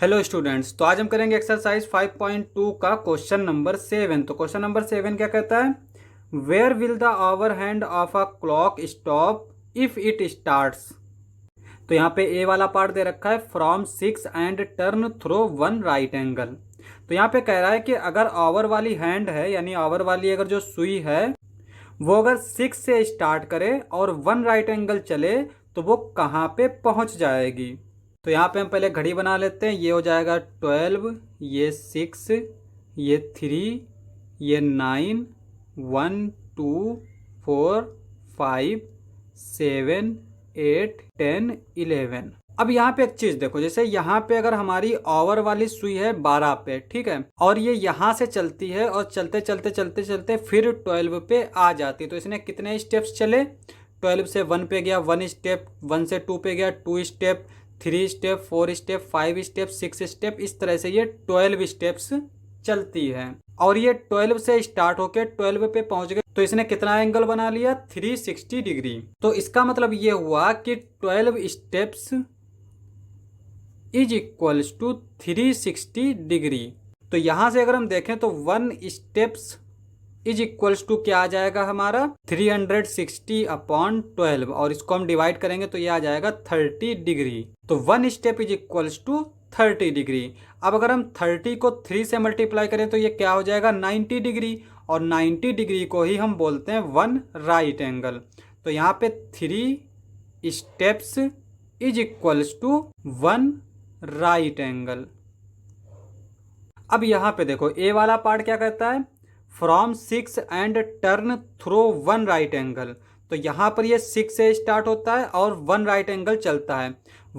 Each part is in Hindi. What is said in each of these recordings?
हेलो स्टूडेंट्स, तो आज हम करेंगे एक्सरसाइज 5.2 का क्वेश्चन नंबर 7। तो क्वेश्चन नंबर 7 क्या कहता है, where will the hour hand of a clock stop if it starts. तो यहाँ पे ए वाला पार्ट दे रखा है from 6 and turn through 1 right angle. तो यहाँ पे कह रहा है कि अगर आवर वाली हैंड है, यानी आवर वाली अगर जो सुई है वो अगर 6 से स्टार्ट करे और 1 राइट एंगल चले तो वो कहाँ पे पहुँच जाएगी। तो यहाँ पे हम पहले घड़ी बना लेते हैं। ये हो जाएगा 12, ये 6, ये 3, ये 9, 1 2 4 5 7 8 10 11। अब यहाँ पे एक चीज देखो, जैसे यहाँ पे अगर हमारी आवर वाली सुई है 12 पे, ठीक है, और ये यहाँ से चलती है और चलते चलते चलते चलते फिर 12 पे आ जाती है। तो इसने कितने स्टेप्स चले, 12 से 1 पे गया 1 स्टेप, 1 से 2 पे गया 2 step, 3 step, 4 step, 5 step, 6 step, इस तरह से ये 12 स्टेप्स चलती है। और ये 12 से स्टार्ट होके 12 पे पहुंच गए तो इसने कितना एंगल बना लिया, 360 डिग्री। तो इसका मतलब ये हुआ कि 12 steps is equals to 360 degree. तो यहां से अगर हम देखें तो 1 स्टेप्स इज इक्वल्स टू क्या आ जाएगा हमारा, 360 अपॉन 12, और इसको हम डिवाइड करेंगे तो ये आ जाएगा 30 डिग्री। तो 1 step is equals to 30 degree. अब अगर हम 30 को 3 से मल्टीप्लाई करें तो ये क्या हो जाएगा, 90 डिग्री, और 90 डिग्री को ही हम बोलते हैं 1 राइट एंगल। तो यहाँ पे 3 steps is equals to 1 right angle. अब यहाँ पे देखो ए वाला पार्ट क्या कहता है, from 6 and turn through 1 right angle. तो यहाँ पर ये 6 से स्टार्ट होता है और 1 राइट एंगल चलता है।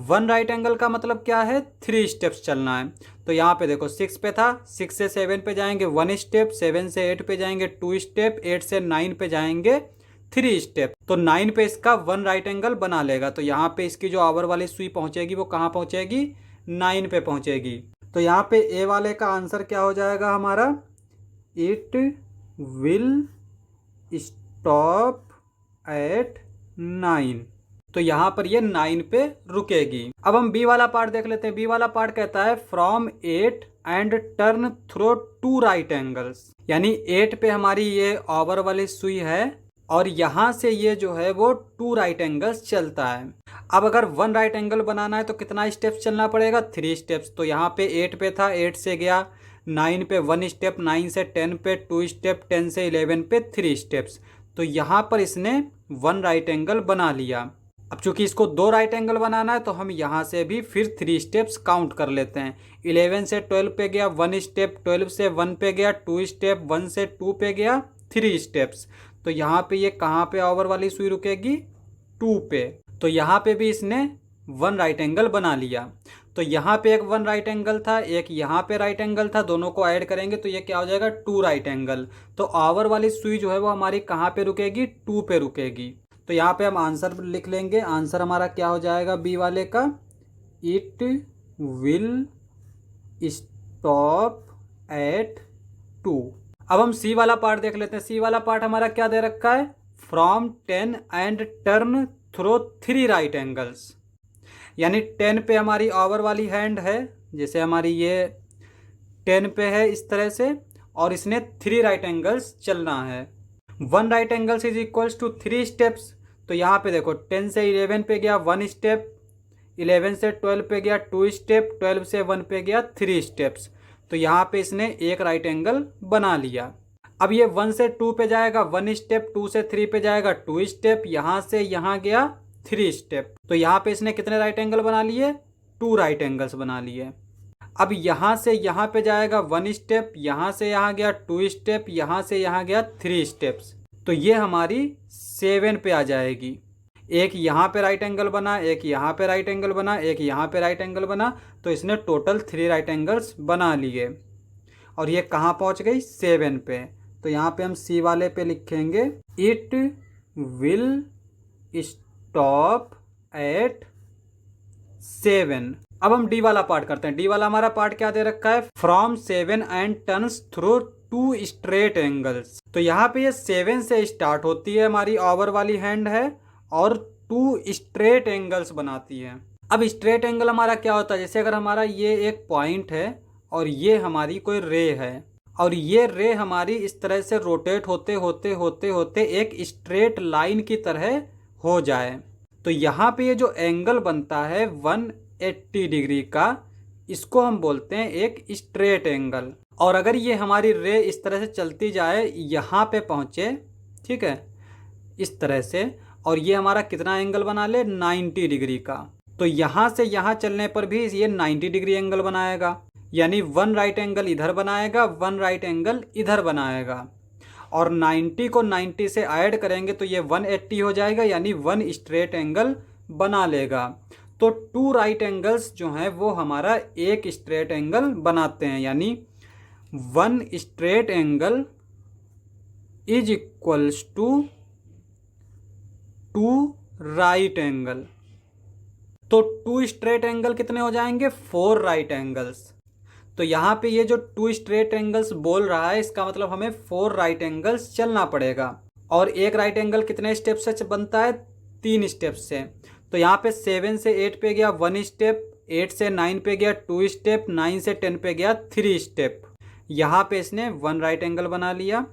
1 राइट एंगल का मतलब क्या है, 3 स्टेप्स चलना है। तो यहाँ पे देखो 6 पे था, 6 से 7 पे जाएंगे 1 स्टेप, 7 से 8 पे जाएंगे 2 स्टेप, 8 से 9 पे जाएंगे 3 स्टेप। तो 9 पे इसका 1 राइट एंगल बना लेगा। तो यहाँ पे इसकी जो आवर वाली सुई पहुंचेगी वो कहाँ पहुंचेगी, 9 पे पहुंचेगी। तो यहाँ पे ए वाले का आंसर क्या हो जाएगा हमारा, इट विल स्टॉप एट 9। तो यहाँ पर ये 9 पे रुकेगी। अब हम बी वाला पार्ट देख लेते हैं। बी वाला पार्ट कहता है from 8 and turn through 2 right angles. यानी 8 पे हमारी ये आवर वाली सुई है और यहाँ से ये जो है वो 2 राइट एंगल्स चलता है। अब अगर 1 राइट एंगल बनाना है तो कितना स्टेप्स चलना पड़ेगा, 3 स्टेप्स। तो यहाँ पे 8 पे था, 8 से गया 9 पे 1 स्टेप, 9 से 10 पे 2 स्टेप, 10 से 11 पे 3 स्टेप्स। तो यहाँ पर इसने 1 राइट एंगल बना लिया। अब चूंकि इसको 2 राइट एंगल बनाना है तो हम यहाँ से भी फिर 3 स्टेप्स काउंट कर लेते हैं। 11 से 12 पे गया 1 स्टेप, 12 से 1 पे गया 2 स्टेप, 1 से 2 पे गया 3 स्टेप्स। तो यहाँ पे ये कहाँ पे आवर वाली सुई रुकेगी, 2 पे। तो यहाँ पे भी इसने 1 राइट एंगल बना लिया। तो यहाँ पे एक 1 राइट एंगल था, एक यहाँ पे राइट एंगल था, दोनों को ऐड करेंगे तो ये क्या हो जाएगा, 2 राइट एंगल। तो आवर वाली सुई जो है वो हमारी कहाँ पे रुकेगी, 2 पे रुकेगी। तो यहाँ पे हम आंसर लिख लेंगे। आंसर हमारा क्या हो जाएगा बी वाले का, इट विल स्टॉप एट 2। अब हम सी वाला पार्ट देख लेते हैं। सी वाला पार्ट हमारा क्या दे रखा है, from 10 and turn through 3 right angles. यानी 10 पे हमारी आवर वाली हैंड है, जैसे हमारी ये 10 पे है इस तरह से, और इसने 3 राइट एंगल्स चलना है। 1 right angles is equals to 3 steps. तो यहाँ पे देखो 10 से 11 पे गया 1 स्टेप, 11 से 12 पे गया 2 स्टेप, 12 से 1 पे गया 3 स्टेप्स। तो यहाँ पे इसने एक राइट एंगल बना लिया। अब ये 1 से 2 पे जाएगा 1 स्टेप, 2 से 3 पे जाएगा 2 स्टेप, यहाँ से यहाँ गया 3 स्टेप। तो यहाँ पे इसने कितने राइट एंगल बना लिए, 2 राइट एंगल्स बना लिए। अब यहाँ से यहाँ पे जाएगा 1 स्टेप, यहाँ से यहाँ गया 2 स्टेप, यहाँ से यहाँ गया 3 स्टेप्स। तो ये हमारी 7 पे आ जाएगी। एक यहाँ पे राइट एंगल बना, एक यहाँ पे राइट एंगल बना, एक यहाँ पे राइट एंगल बना। तो इसने टोटल 3 राइट एंगल्स बना लिए और ये कहाँ पहुँच गई, 7 पे। तो यहाँ पे हम सी वाले पे लिखेंगे, इट विल स्टॉप एट 7। अब हम डी वाला पार्ट करते हैं। डी वाला हमारा पार्ट क्या दे रखा है, from 7 and turns through 2 straight angles. तो यहाँ पे ये 7 से स्टार्ट होती है हमारी आवर वाली हैंड है और 2 स्ट्रेट एंगल्स बनाती है। अब स्ट्रेट एंगल हमारा क्या होता है, जैसे अगर हमारा ये एक पॉइंट है और ये हमारी कोई रे है और ये रे हमारी इस तरह से रोटेट होते होते होते होते एक स्ट्रेट लाइन की तरह हो जाए, तो यहाँ पे ये जो एंगल बनता है 180 डिग्री का, इसको हम बोलते हैं एक स्ट्रेट एंगल। और अगर ये हमारी रे इस तरह से चलती जाए, यहाँ पे पहुँचे, ठीक है, इस तरह से, और ये हमारा कितना एंगल बना ले, 90 डिग्री का, तो यहाँ से यहाँ चलने पर भी ये 90 डिग्री एंगल बनाएगा, यानी 1 राइट एंगल इधर बनाएगा, 1 राइट एंगल इधर बनाएगा, और 90 को 90 से ऐड करेंगे तो ये 180 हो जाएगा, यानी 1 स्ट्रेट एंगल बना लेगा। तो 2 राइट एंगल्स जो हैं वो हमारा एक स्ट्रेट एंगल बनाते हैं, यानी 1 straight angle is equals to 2 right angle. तो 2 स्ट्रेट एंगल कितने हो जाएंगे, 4 राइट एंगल्स। तो यहाँ पे ये जो 2 स्ट्रेट एंगल्स बोल रहा है, इसका मतलब हमें 4 राइट एंगल्स चलना पड़ेगा। और एक राइट एंगल कितने स्टेप से बनता है, 3 स्टेप से। तो यहाँ पे 7 से 8 पे गया 1 स्टेप, 8 से 9 पे गया 2 स्टेप, 9 से 10 पे गया 3 स्टेप। यहाँ पे इसने 1 राइट एंगल बना लिया।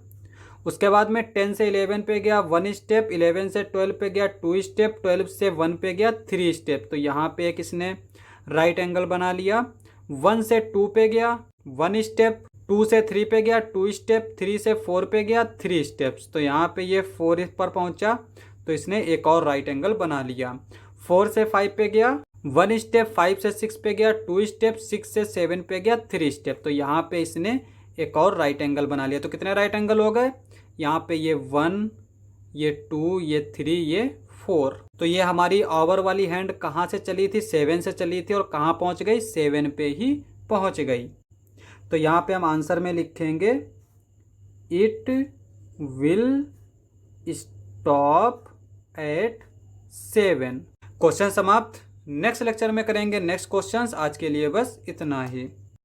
उसके बाद में 10 से 11 पे गया 1 स्टेप, 11 से 12 पे गया 2 स्टेप, 12 से 1 पे गया 3 स्टेप। तो यहाँ पे एक इसने राइट एंगल बना लिया। 1 से 2 पे गया 1 स्टेप, 2 से 3 पे गया 2 स्टेप, 3 से 4 पे गया 3 स्टेप्स। तो यहाँ पे ये 4 पर पहुँचा, तो इसने एक और राइट एंगल बना लिया। 4 से 5 पे गया 1 स्टेप, 5 से 6 पे गया 2 स्टेप, 6 से 7 पे गया 3 स्टेप। तो यहाँ पे इसने एक और राइट एंगल बना लिया। तो कितने राइट एंगल हो गए, यहाँ पे ये 1, ये 2, ये 3, ये 4। तो ये हमारी ओवर वाली हैंड कहाँ से चली थी, 7 से चली थी, और कहाँ पहुँच गई, 7 पे ही पहुँच गई। तो यहाँ पे हम आंसर में लिखेंगे it will stop at 7। Question समाप्त। नेक्स्ट लेक्चर में करेंगे नेक्स्ट क्वेश्चंस। आज के लिए बस इतना ही।